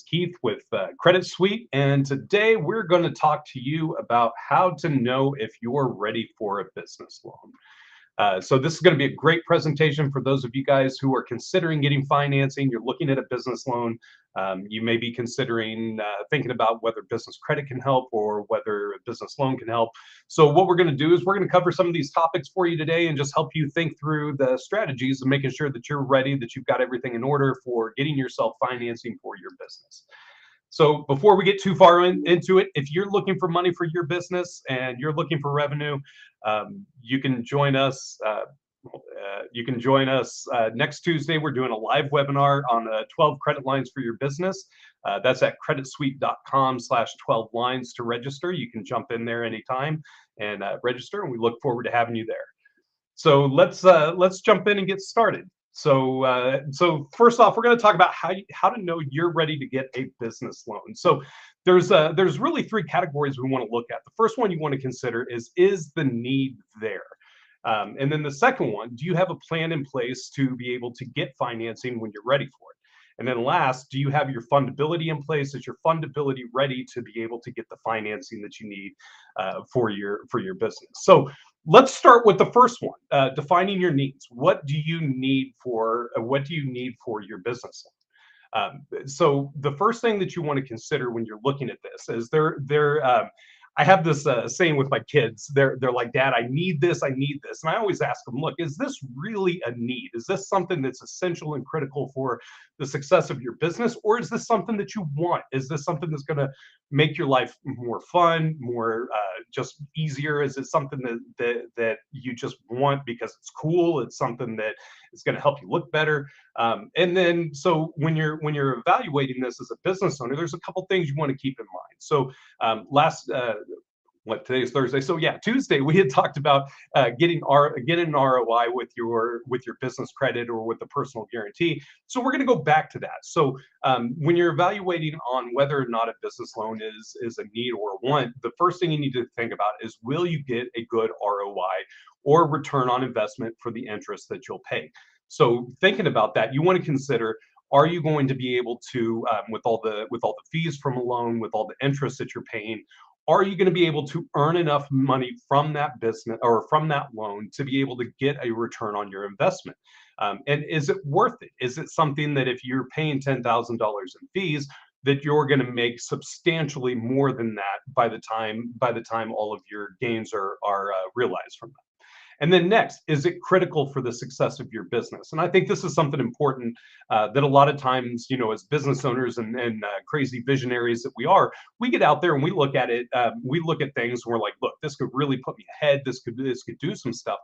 Keith with Credit Suite, and today we're going to talk to you about how to know if you're ready for a business loan. So this is going to be a great presentation for those of you guys who are considering getting financing. You're looking at a business loan. You may be considering thinking about whether business credit can help or whether a business loan can help. So what we're going to do is we're going to cover some of these topics for you today and just help you think through the strategies of making sure that you're ready, that you've got everything in order for getting yourself financing for your business. So before we get too far into it, if you're looking for money for your business and you're looking for revenue, you can join us. Next Tuesday. We're doing a live webinar on 12 credit lines for your business. That's at creditsuite.com/12 lines to register. You can jump in there anytime and register, and we look forward to having you there. So let's jump in and get started. So first off, we're going to talk about how to know you're ready to get a business loan. So there's really three categories we want to look at. The first one you want to consider is the need there? And then the second one, do you have a plan in place to be able to get financing when you're ready for it? And then last, do you have your fundability in place? Is your fundability ready to be able to get the financing that you need for your business? So let's start with the first one, defining your needs. What do you need for your business? So the first thing that you want to consider when you're looking at this is I have this saying with my kids. They're like, Dad, I need this, and I always ask them, look, is this really a need? Is this something that's essential and critical for the success of your business, or is this something that you want? Is this something that's going to make your life more fun, more just easier? Is it something that you just want because it's cool? It's something that is going to help you look better. And then, so when you're evaluating this as a business owner, there's a couple things you want to keep in mind. So today is Thursday. So yeah, Tuesday we had talked about getting an ROI with your business credit or with the personal guarantee. So we're going to go back to that. So when you're evaluating on whether or not a business loan is a need or a want, the first thing you need to think about is, will you get a good ROI or return on investment for the interest that you'll pay? So thinking about that, you want to consider, are you going to be able to, with all the fees from a loan, with all the interest that you're paying, are you going to be able to earn enough money from that business or from that loan to be able to get a return on your investment? And is it worth it? Is it something that if you're paying $10,000 in fees, that you're going to make substantially more than that by the time all of your gains are realized from that? And then next, is it critical for the success of your business? And I think this is something important that a lot of times, as business owners and crazy visionaries that we get out there and we look at it. We look at things and we're like, look, this could really put me ahead. This could do some stuff.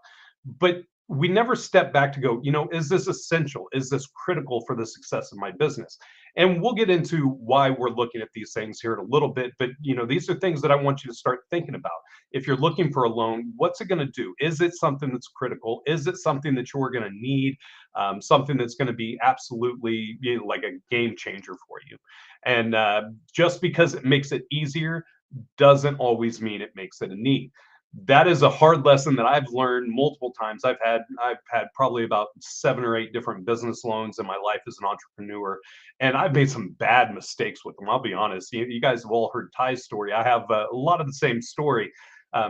But we never step back to go, is this essential? Is this critical for the success of my business? And we'll get into why we're looking at these things here in a little bit. But, these are things that I want you to start thinking about. If you're looking for a loan, what's it going to do? Is it something that's critical? Is it something that you're going to need? Something that's going to be absolutely like a game changer for you? And just because it makes it easier doesn't always mean it makes it a need. That is a hard lesson that I've learned multiple times. I've had probably about 7 or 8 different business loans in my life as an entrepreneur, and I've made some bad mistakes with them. I'll be honest. You guys have all heard Ty's story. I have a lot of the same story,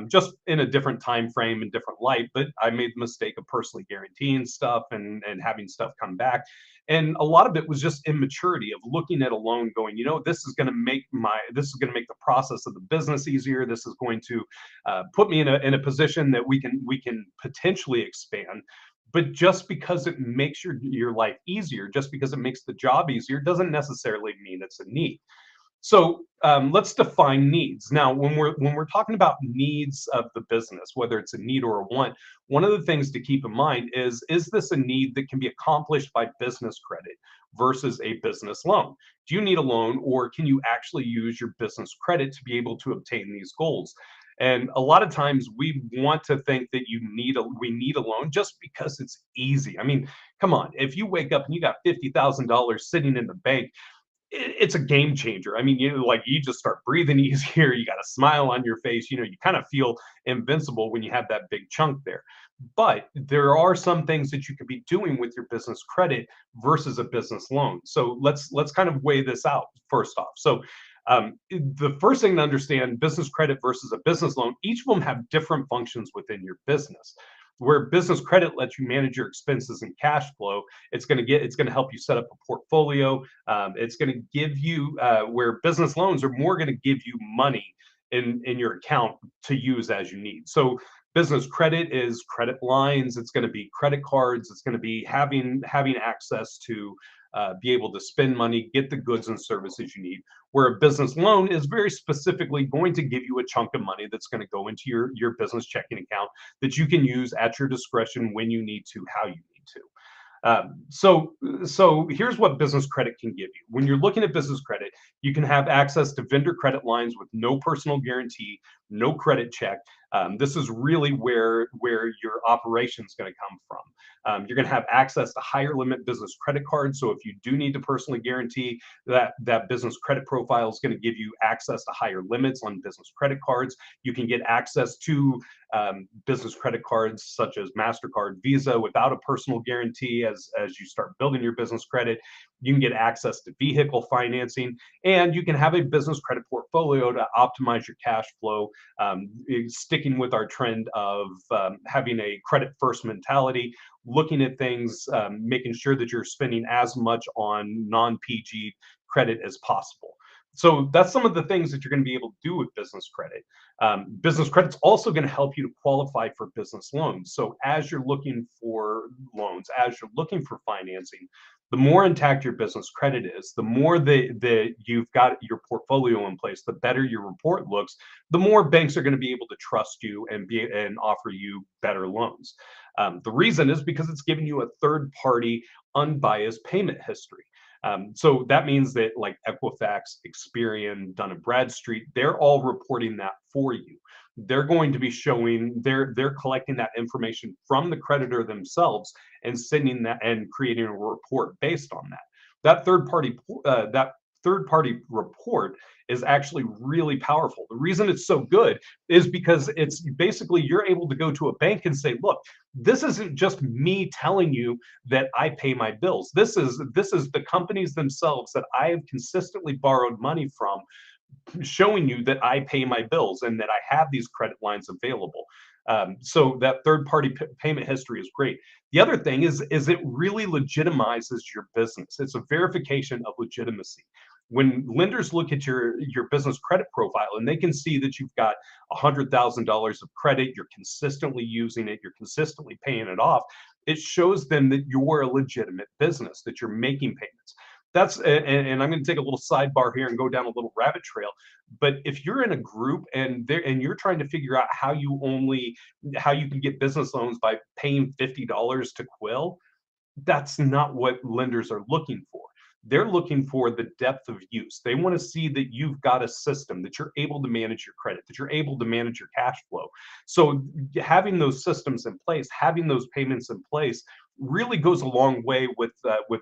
just in a different time frame and different light. But I made the mistake of personally guaranteeing stuff and having stuff come back. And a lot of it was just immaturity of looking at a loan going, this is going to make the process of the business easier. This is going to put me in a position that we can potentially expand. But just because it makes your life easier, just because it makes the job easier, doesn't necessarily mean it's a need. So let's define needs. Now, when we're talking about needs of the business, whether it's a need or a want, one of the things to keep in mind is this a need that can be accomplished by business credit versus a business loan? Do you need a loan, or can you actually use your business credit to be able to obtain these goals? And a lot of times we want to think that we need a loan just because it's easy. I mean, come on, if you wake up and you got $50,000 sitting in the bank, It's a game changer. I mean, you just start breathing easier. You got a smile on your face. You kind of feel invincible when you have that big chunk there. But there are some things that you could be doing with your business credit versus a business loan. So let's kind of weigh this out first off. So the first thing to understand, business credit versus a business loan, each of them have different functions within your business. Where business credit lets you manage your expenses and cash flow, it's going to help you set up a portfolio. It's going to give you where business loans are more going to give you money in your account to use as you need. So business credit is credit lines. It's going to be credit cards. It's going to be having access to be able to spend money, get the goods and services you need. Where a business loan is very specifically going to give you a chunk of money that's going to go into your business checking account that you can use at your discretion when you need to, how you need to. So here's what business credit can give you. When you're looking at business credit, you can have access to vendor credit lines with no personal guarantee, no credit check. This is really where your operation is going to come from. You're going to have access to higher limit business credit cards. So if you do need to personally guarantee, that business credit profile is going to give you access to higher limits on business credit cards. You can get access to business credit cards such as MasterCard, Visa without a personal guarantee as you start building your business credit. You can get access to vehicle financing, and you can have a business credit portfolio to optimize your cash flow, sticking with our trend of having a credit first mentality, looking at things, making sure that you're spending as much on non-PG credit as possible. So that's some of the things that you're going to be able to do with business credit. Business credit's also going to help you to qualify for business loans. So as you're looking for loans, as you're looking for financing, the more intact your business credit is, the more that you've got your portfolio in place, the better your report looks, the more banks are going to be able to trust you and offer you better loans. The reason is because it's giving you a third party unbiased payment history. So that means that like Equifax, Experian, Dun and Bradstreet, they're all reporting that for you. They're going to be showing they're collecting that information from the creditor themselves and sending that and creating a report based on that. That third party report is actually really powerful. The reason it's so good is because it's basically you're able to go to a bank and say, look, this isn't just me telling you that I pay my bills. This is the companies themselves that I have consistently borrowed money from, showing you that I pay my bills and that I have these credit lines available. So that third party payment history is great. The other thing is it really legitimizes your business. It's a verification of legitimacy. When lenders look at your business credit profile and they can see that you've got $100,000 of credit, you're consistently using it, you're consistently paying it off, it shows them that you're a legitimate business, that you're making payments. And I'm going to take a little sidebar here and go down a little rabbit trail. But if you're in a group and you're trying to figure out how you can get business loans by paying $50 to Quill, that's not what lenders are looking for. They're looking for the depth of use. They want to see that you've got a system, that you're able to manage your credit, that you're able to manage your cash flow. So having those systems in place, having those payments in place really goes a long way with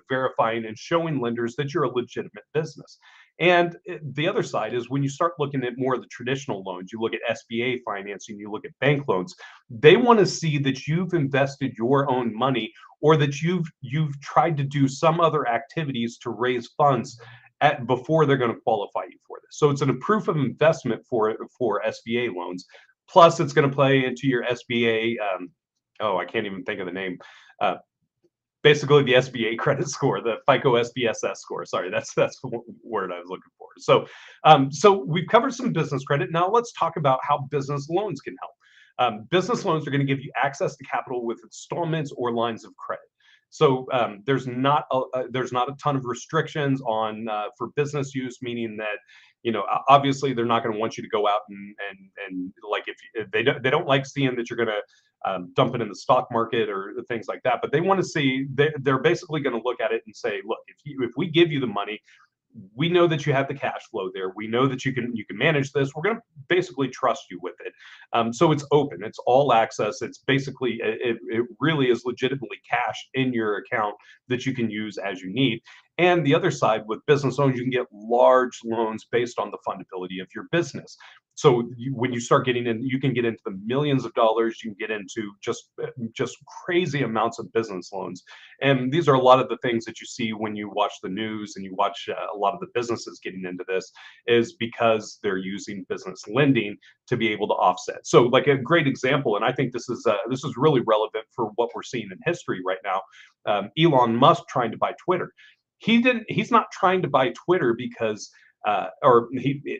verifying and showing lenders that you're a legitimate business. And the other side is when you start looking at more of the traditional loans, you look at SBA financing, you look at bank loans, they want to see that you've invested your own money or that you've tried to do some other activities to raise funds before they're going to qualify you for this. So it's a proof of investment for SBA loans. Plus, it's going to play into your SBA. I can't even think of the name. Basically, the SBA credit score, the FICO SBSS score. Sorry, that's the word I was looking for. So we've covered some business credit. Now let's talk about how business loans can help. Business loans are going to give you access to capital with installments or lines of credit. So there's not a ton of restrictions on for business use, meaning that obviously they're not going to want you to go out and like if they don't like seeing that you're going to dump it in the stock market or things like that. But they want to see they're basically going to look at it and say, look, if we give you the money, we know that you have the cash flow there. We know that you can manage this. We're going to basically trust you with it. So it's open. It's all access. It's basically it really is legitimately cash in your account that you can use as you need. And the other side, with business loans, you can get large loans based on the fundability of your business. So when you start getting in, you can get into the millions of dollars. You can get into just crazy amounts of business loans, and these are a lot of the things that you see when you watch the news and you watch a lot of the businesses getting into this, is because they're using business lending to be able to offset. So, like a great example, and I think this is really relevant for what we're seeing in history right now. Elon Musk trying to buy Twitter. He's not trying to buy Twitter because or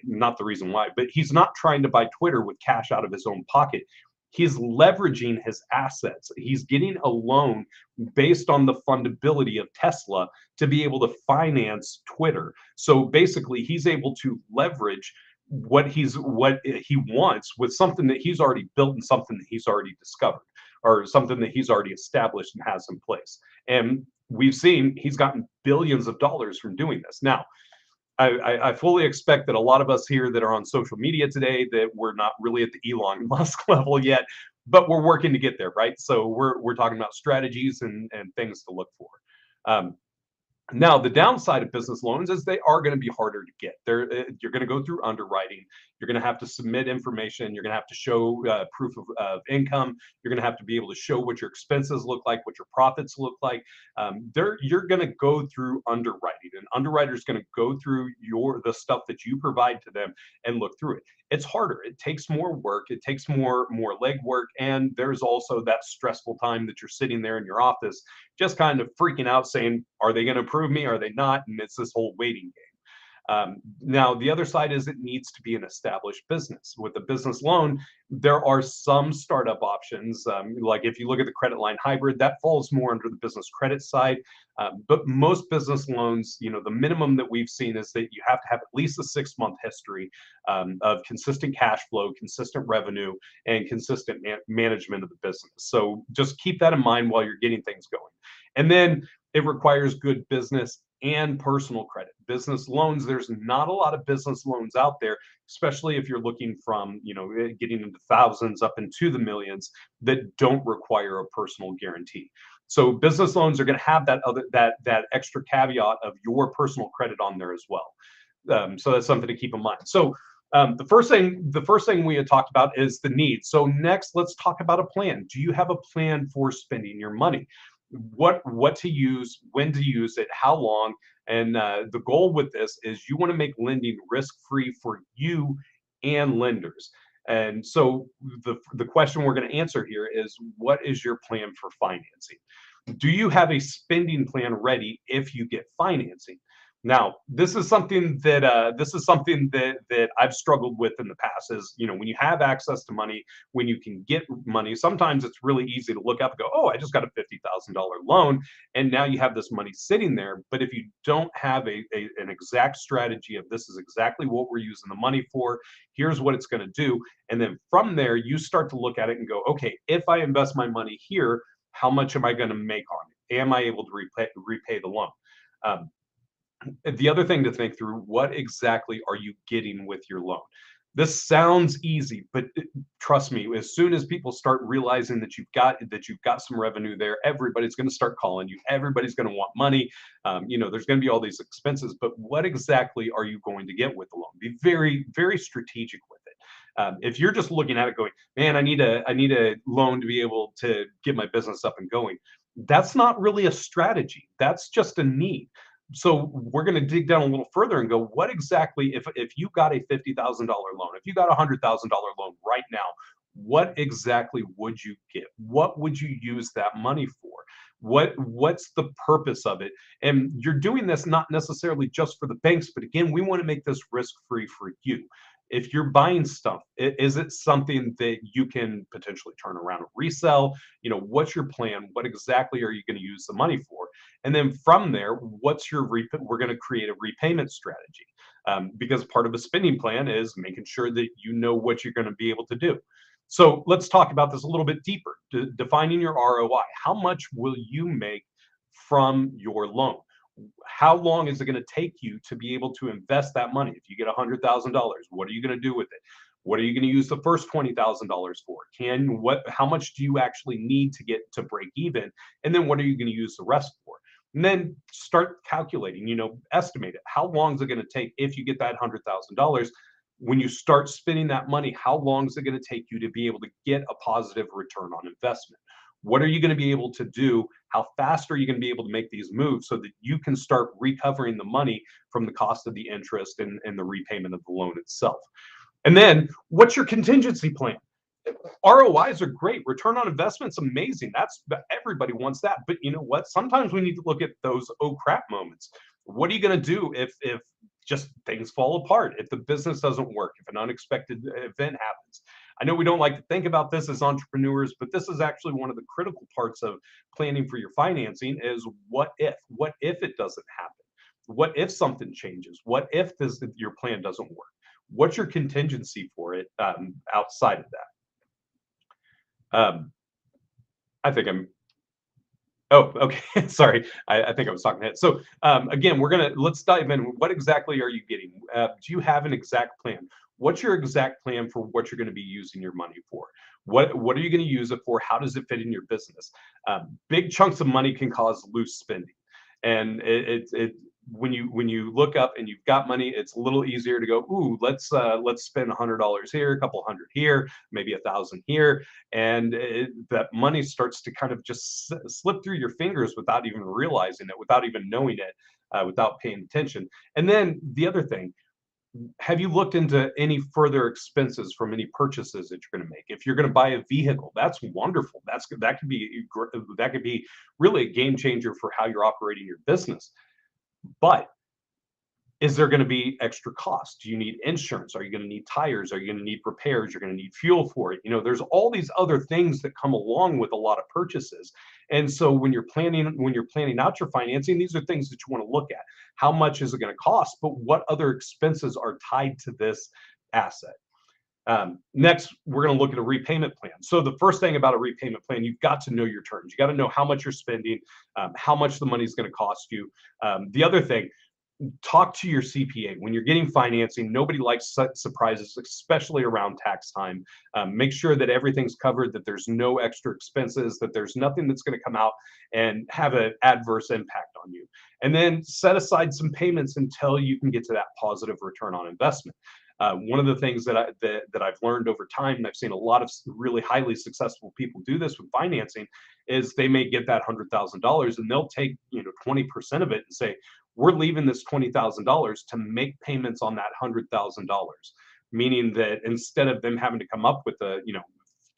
not the reason why, but he's not trying to buy Twitter with cash out of his own pocket. He's leveraging his assets. He's getting a loan based on the fundability of Tesla to be able to finance Twitter. So basically, he's able to leverage what he wants with something that he's already built and something that he's already discovered, or something that he's already established and has in place. And we've seen he's gotten billions of dollars from doing this. Now, I fully expect that a lot of us here that are on social media today, that we're not really at the Elon Musk level yet, but we're working to get there, right? So we're talking about strategies and things to look for. Um, Now, the downside of business loans is they are going to be harder to get. You're going to go through underwriting. You're going to have to submit information. You're going to have to show proof of income. You're going to have to be able to show what your expenses look like, what your profits look like. You're going to go through underwriting. An underwriter is going to go through the stuff that you provide to them and look through it. It's harder. It takes more work. It takes more legwork, and there's also that stressful time that you're sitting there in your office just kind of freaking out saying, are they going to approve me? Are they not? And it's this whole waiting game. Now, the other side is it needs to be an established business. With a business loan, there are some startup options. Like if you look at the credit line hybrid, that falls more under the business credit side. But most business loans, the minimum that we've seen is that you have to have at least a 6-month history of consistent cash flow, consistent revenue, and consistent management of the business. So just keep that in mind while you're getting things going. And then it requires good business and personal credit. Business loans, there's not a lot of business loans out there, especially if you're looking from, getting into thousands up into the millions, that don't require a personal guarantee. So business loans are going to have that extra caveat of your personal credit on there as well. So that's something to keep in mind. So the first thing we had talked about is the need. So next, let's talk about a plan. Do you have a plan for spending your money? What to use, when to use it, how long? And the goal with this is you want to make lending risk-free for you and lenders. And so the question we're going to answer here is, what is your plan for financing? Do you have a spending plan ready if you get financing? Now, this is something that I've struggled with in the past. Is when you have access to money, when you can get money, sometimes it's really easy to look up and go, "Oh, I just got a $50,000 loan," and now you have this money sitting there. But if you don't have an exact strategy of this is exactly what we're using the money for, here's what it's going to do, and then from there you start to look at it and go, "Okay, if I invest my money here, how much am I going to make on it? Am I able to repay the loan?" Um, the other thing to think through, what exactly are you getting with your loan? This sounds easy, but trust me, as soon as people start realizing that you've got some revenue there, everybody's going to start calling you. Everybody's going to want money. There's going to be all these expenses, but what exactly are you going to get with the loan? Be very, very strategic with it. If you're just looking at it going, man, I need a loan to be able to get my business up and going, that's not really a strategy. That's just a need. So we're going to dig down a little further and go, what exactly, if you got a $50,000 loan, if you got a $100,000 loan right now, what exactly would you get? What would you use that money for? What's the purpose of it? And you're doing this not necessarily just for the banks, but again, we want to make this risk-free for you. If you're buying stuff, is it something that you can potentially turn around and resell? What's your plan? What exactly are you going to use the money for? And then from there, we're going to create a repayment strategy, because part of a spending plan is making sure that you know what you're going to be able to do. So let's talk about this a little bit deeper. Defining your ROI. How much will you make from your loan? How long is it going to take you to be able to invest that money? If you get $100,000, what are you going to do with it? What are you going to use the first $20,000 for? How much do you actually need to get to break even? And then what are you going to use the rest for? And then start calculating, estimate it. How long is it going to take if you get that $100,000? When you start spending that money, how long is it going to take you to be able to get a positive return on investment? What are you going to be able to do? How fast are you going to be able to make these moves so that you can start recovering the money from the cost of the interest and the repayment of the loan itself? And then what's your contingency plan? ROIs are great. Return on investment's amazing. That's everybody wants that. But you know what? Sometimes we need to look at those oh crap moments. What are you going to do if just things fall apart, if the business doesn't work, if an unexpected event happens? I know we don't like to think about this as entrepreneurs, but this is actually one of the critical parts of planning for your financing is what if? What if it doesn't happen? What if something changes? What if your plan doesn't work? What's your contingency for it outside of that? I think I'm. Oh, okay. Sorry, I think I was talking ahead. So again, let's dive in. What exactly are you getting? Do you have an exact plan? What's your exact plan for what you're going to be using your money for? What are you going to use it for? How does it fit in your business? Big chunks of money can cause loose spending, and when you look up and you've got money, it's a little easier to go, ooh, let's spend $100 here, a couple hundred here, maybe 1,000 here, and that money starts to kind of just slip through your fingers without even realizing it, without even knowing it, without paying attention. And then the other thing, have you looked into any further expenses from any purchases that you're going to make? If you're going to buy a vehicle, that's wonderful. That could be really a game changer for how you're operating your business. But is there going to be extra cost? Do you need insurance? Are you going to need tires? Are you going to need repairs? You're going to need fuel for it. There's all these other things that come along with a lot of purchases. And so when you're planning out your financing, these are things that you want to look at. How much is it going to cost? But what other expenses are tied to this asset? Next, we're going to look at a repayment plan. So the first thing about a repayment plan, you've got to know your terms. You got to know how much you're spending, how much the money is going to cost you. The other thing, talk to your CPA. When you're getting financing, nobody likes surprises, especially around tax time. Make sure that everything's covered, that there's no extra expenses, that there's nothing that's going to come out and have an adverse impact on you. And then set aside some payments until you can get to that positive return on investment. One of the things that I've learned over time, and I've seen a lot of really highly successful people do this with financing, is they may get that $100,000 and they'll take 20% of it and say, we're leaving this $20,000 to make payments on that $100,000, meaning that instead of them having to come up with a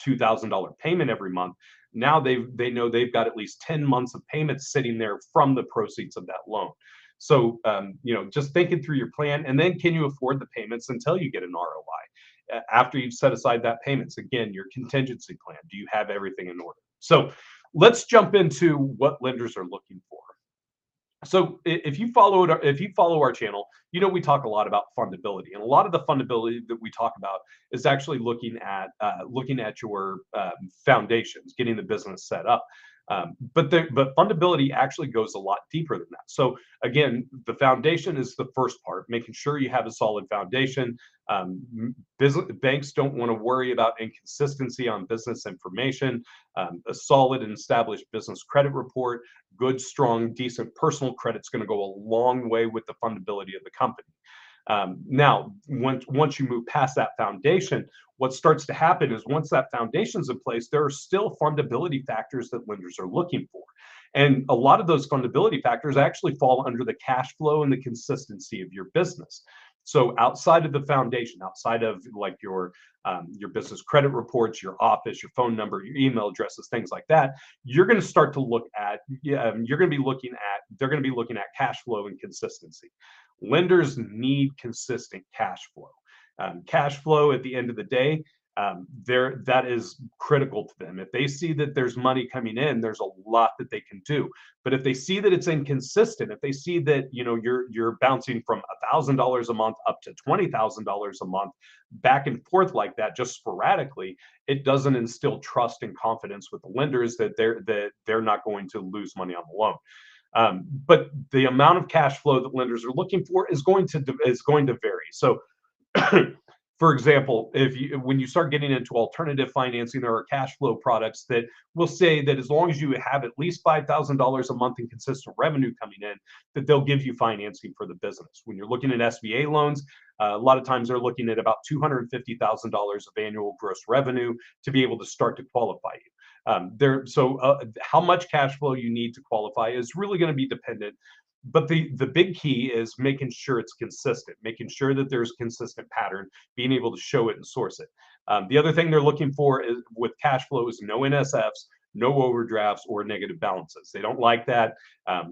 $2,000 payment every month, now they know they've got at least 10 months of payments sitting there from the proceeds of that loan. So, just thinking through your plan, and then can you afford the payments until you get an ROI? After you've set aside that payments, again, your contingency plan, do you have everything in order? So let's jump into what lenders are looking for. So if you follow our channel, we talk a lot about fundability, and a lot of the fundability that we talk about is actually looking at your foundations, getting the business set up. But fundability actually goes a lot deeper than that. So again, the foundation is the first part, making sure you have a solid foundation. Banks don't want to worry about inconsistency on business information. A solid and established business credit report, good, strong, decent personal credit is going to go a long way with the fundability of the company. Now, once you move past that foundation, what starts to happen is once that foundation's in place, there are still fundability factors that lenders are looking for. And a lot of those fundability factors actually fall under the cash flow and the consistency of your business. So outside of the foundation, outside of like your business credit reports, your office, your phone number, your email addresses, things like that, you're going to start to look at, they're going to be looking at cash flow and consistency. Lenders need consistent cash flow. Cash flow at the end of the day, that is critical to them. If they see that there's money coming in, there's a lot that they can do. But if they see that it's inconsistent, if they see that you're bouncing from $1,000 a month up to $20,000 a month, back and forth like that, just sporadically, it doesn't instill trust and confidence with the lenders that they're not going to lose money on the loan. But the amount of cash flow that lenders are looking for is going to vary. So For example, when you start getting into alternative financing, there are cash flow products that will say that as long as you have at least $5,000 a month in consistent revenue coming in, that they'll give you financing for the business. When you're looking at SBA loans, a lot of times they're looking at about $250,000 of annual gross revenue to be able to start to qualify you. How much cash flow you need to qualify is really going to be dependent, but the big key is making sure it's consistent, making sure that there's consistent pattern, being able to show it and source it. The other thing they're looking for is with cash flow is no NSFs, no overdrafts, or negative balances. They don't like that.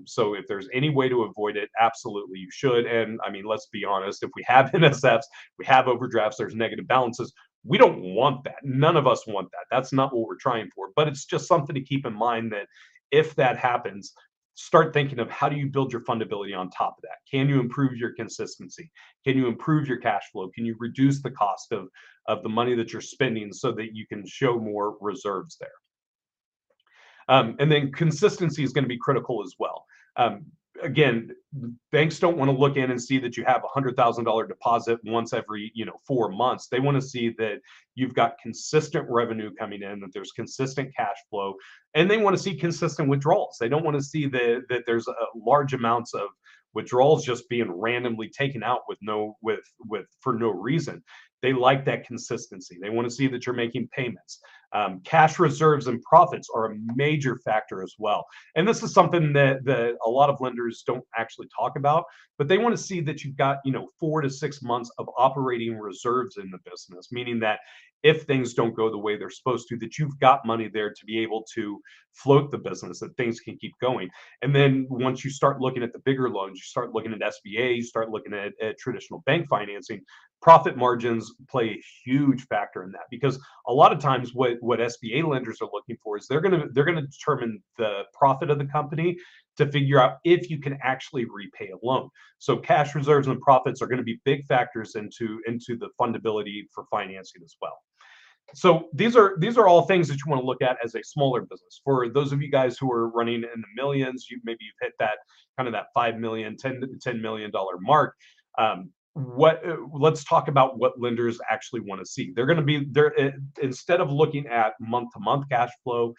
So if there's any way to avoid it, absolutely you should. And I mean, let's be honest, if we have NSFs, we have overdrafts, there's negative balances. We don't want that. None of us want that. That's not what we're trying for. But it's just something to keep in mind that if that happens, start thinking of how do you build your fundability on top of that? Can you improve your consistency? Can you improve your cash flow? Can you reduce the cost of the money that you're spending so that you can show more reserves there? And then consistency is going to be critical as well. Again, banks don't want to look in and see that you have $100,000 deposit once every 4 months. They want to see that you've got consistent revenue coming in, that there's consistent cash flow, and they want to see consistent withdrawals. They don't want to see that there's large amounts of withdrawals just being randomly taken out for no reason. They like that consistency. They want to see that you're making payments. Cash reserves and profits are a major factor as well. And this is something that a lot of lenders don't actually talk about, but they want to see that you've got 4 to 6 months of operating reserves in the business, meaning that if things don't go the way they're supposed to, that you've got money there to be able to float the business, that things can keep going. And then once you start looking at the bigger loans, you start looking at SBA, you start looking at traditional bank financing, profit margins play a huge factor in that, because a lot of times what SBA lenders are looking for is they're going to determine the profit of the company to figure out if you can actually repay a loan. So cash reserves and profits are going to be big factors into the fundability for financing as well. So these are all things that you want to look at as a smaller business. For those of you guys who are running in the millions, maybe you've hit that kind of that 5 million, $10 million mark. Let's talk about what lenders actually want to see. They're going to be there instead of looking at month-to-month cash flow,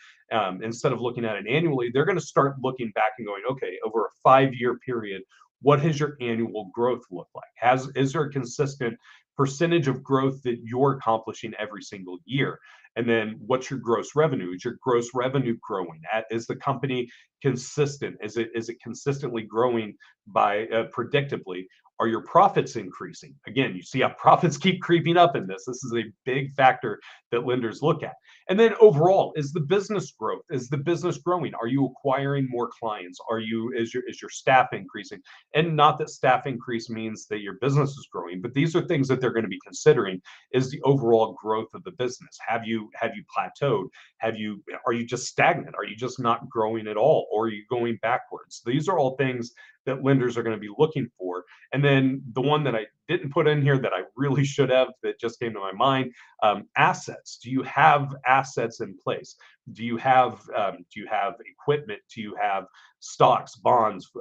instead of looking at it annually, they're going to start looking back and going, okay, over a 5-year period, what has your annual growth look like? Is there a consistent percentage of growth that you're accomplishing every single year? And then what's your gross revenue? Is your gross revenue growing? Is the company consistent? Is it consistently growing by predictably? Are your profits increasing? Again, you see how profits keep creeping up in this. This is a big factor that lenders look at. And then overall, is the business growth? Is the business growing? Are you acquiring more clients? Is your staff increasing? And not that staff increase means that your business is growing, but these are things that they're going to be considering. Is the overall growth of the business? Have you plateaued? Are you just stagnant? Are you just not growing at all? Or are you going backwards? These are all things that lenders are going to be looking for. And then the one that I didn't put in here that I really should have, that just came to my mind, assets. Do you have assets in place? Do you have equipment? Do you have stocks, bonds,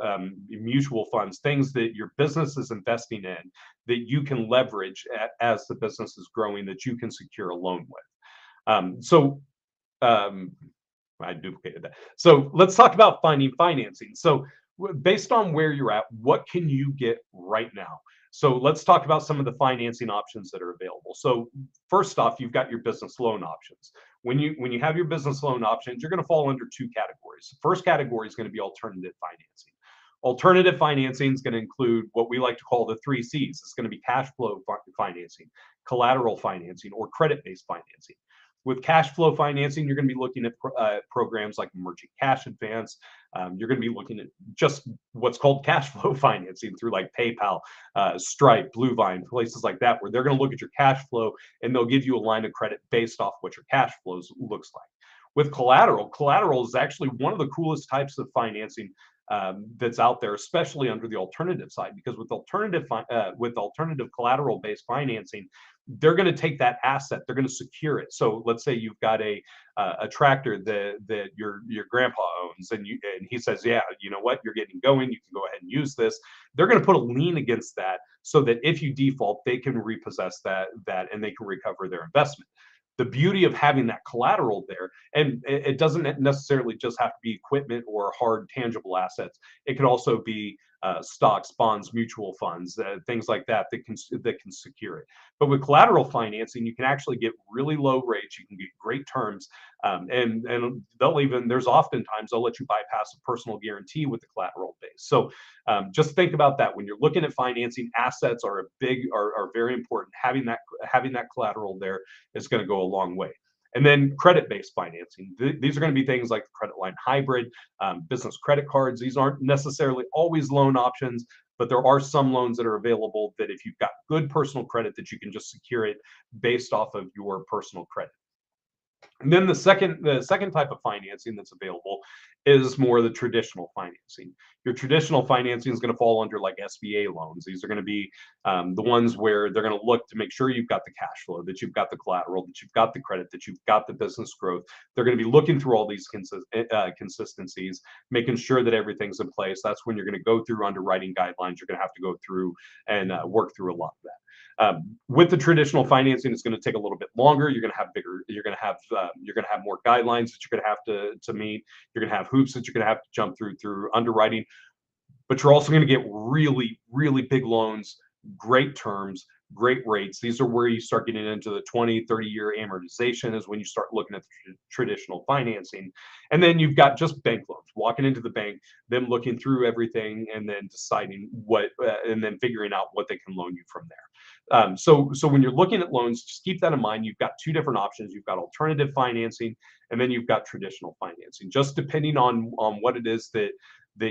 mutual funds, things that your business is investing in that you can leverage as the business is growing, that you can secure a loan with? I duplicated that. So let's talk about finding financing. So based on where you're at, what can you get right now? So let's talk about some of the financing options that are available. So first off, you've got your business loan options. When you have your business loan options, you're going to fall under 2 categories. The first category is going to be alternative financing. Alternative financing is going to include what we like to call the 3 C's. It's going to be cash flow financing, collateral financing, or credit-based financing. With cash flow financing, you're going to be looking at programs like Emerging Cash Advance. You're going to be looking at just what's called cash flow financing through like PayPal, Stripe, Bluevine, places like that, where they're going to look at your cash flow and they'll give you a line of credit based off what your cash flows looks like. With collateral is actually one of the coolest types of financing that's out there, especially under the alternative side, because with alternative collateral-based financing, they're going to take that asset, they're going to secure it. So let's say you've got a tractor that your grandpa owns, and he says, yeah, you know what, you're getting going, you can go ahead and use this. They're going to put a lien against that so that if you default, they can repossess that and they can recover their investment. The beauty of having that collateral there, and it doesn't necessarily just have to be equipment or hard tangible assets. It can also be stocks, bonds, mutual funds, things like that can secure it. But with collateral financing, you can actually get really low rates. You can get great terms, and there's oftentimes they'll let you bypass a personal guarantee with the collateral base. So just think about that when you're looking at financing. Assets are very important. Having that collateral there is going to go a long way. And then credit-based financing. These are going to be things like the credit line hybrid, business credit cards. These aren't necessarily always loan options, but there are some loans that are available that if you've got good personal credit, that you can just secure it based off of your personal credit. And then the second type of financing that's available is more the traditional financing. Your traditional financing is going to fall under like SBA loans. These are going to be the ones where they're going to look to make sure you've got the cash flow, that you've got the collateral, that you've got the credit, that you've got the business growth. They're going to be looking through all these consistencies, making sure that everything's in place. That's when you're going to go through underwriting guidelines. You're going to have to go through and work through a lot of that. With the traditional financing, it's going to take a little bit longer. You're going to have more guidelines that you're going to have to meet. You're going to have hoops that you're going to have to jump through underwriting. But you're also going to get really, really big loans, great terms, great rates. These are where you start getting into the 20, 30-year amortization is when you start looking at the traditional financing. And then you've got just bank loans, walking into the bank, them looking through everything and then deciding and then figuring out what they can loan you from there. So when you're looking at loans, just keep that in mind. You've got two different options. You've got alternative financing, and then you've got traditional financing. Just depending on what it is that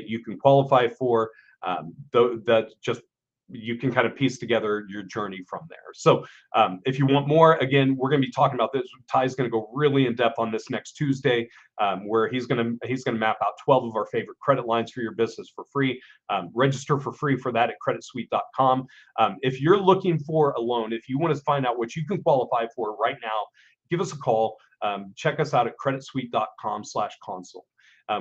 you can qualify for, that just you can kind of piece together your journey from there. So if you want more, again, we're going to be talking about this. Ty's going to go really in depth on this next Tuesday, where he's going to map out 12 of our favorite credit lines for your business for free. Register for free for that at creditsuite.com. If you're looking for a loan, if you want to find out what you can qualify for right now, give us a call. Check us out at creditsuite.com/consult.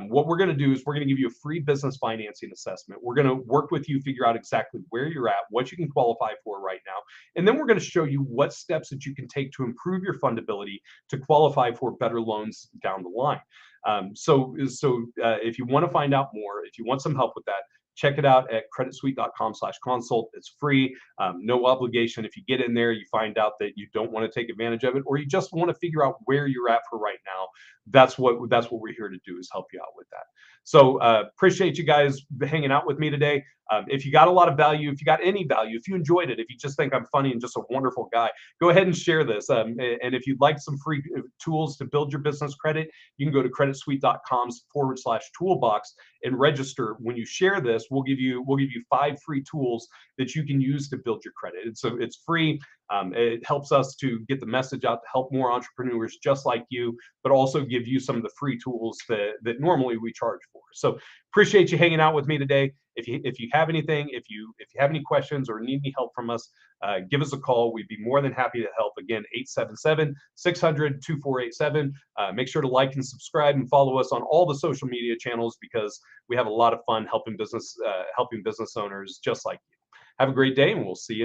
What we're going to do is we're going to give you a free business financing assessment. We're going to work with you, figure out exactly where you're at, what you can qualify for right now, and then we're going to show you what steps that you can take to improve your fundability to qualify for better loans down the line. If you want to find out more, if you want some help with that, check it out at creditsuite.com/consult. It's free, no obligation. If you get in there, you find out that you don't want to take advantage of it, or you just want to figure out where you're at for right now, that's what we're here to do, is help you out with that. So appreciate you guys hanging out with me today. If you got a lot of value, if you got any value, if you enjoyed it, if you just think I'm funny and just a wonderful guy, go ahead and share this. And if you'd like some free tools to build your business credit, you can go to creditsuite.com/toolbox and register. When you share this, we'll give you 5 free tools that you can use to build your credit. It's free. It helps us to get the message out to help more entrepreneurs just like you, but also give you some of the free tools that normally we charge for. So appreciate you hanging out with me today. If you have anything, if you have any questions or need any help from us, give us a call. We'd be more than happy to help. Again, 877-600-2487. Make sure to like and subscribe and follow us on all the social media channels, because we have a lot of fun helping business owners just like you. Have a great day, and we'll see you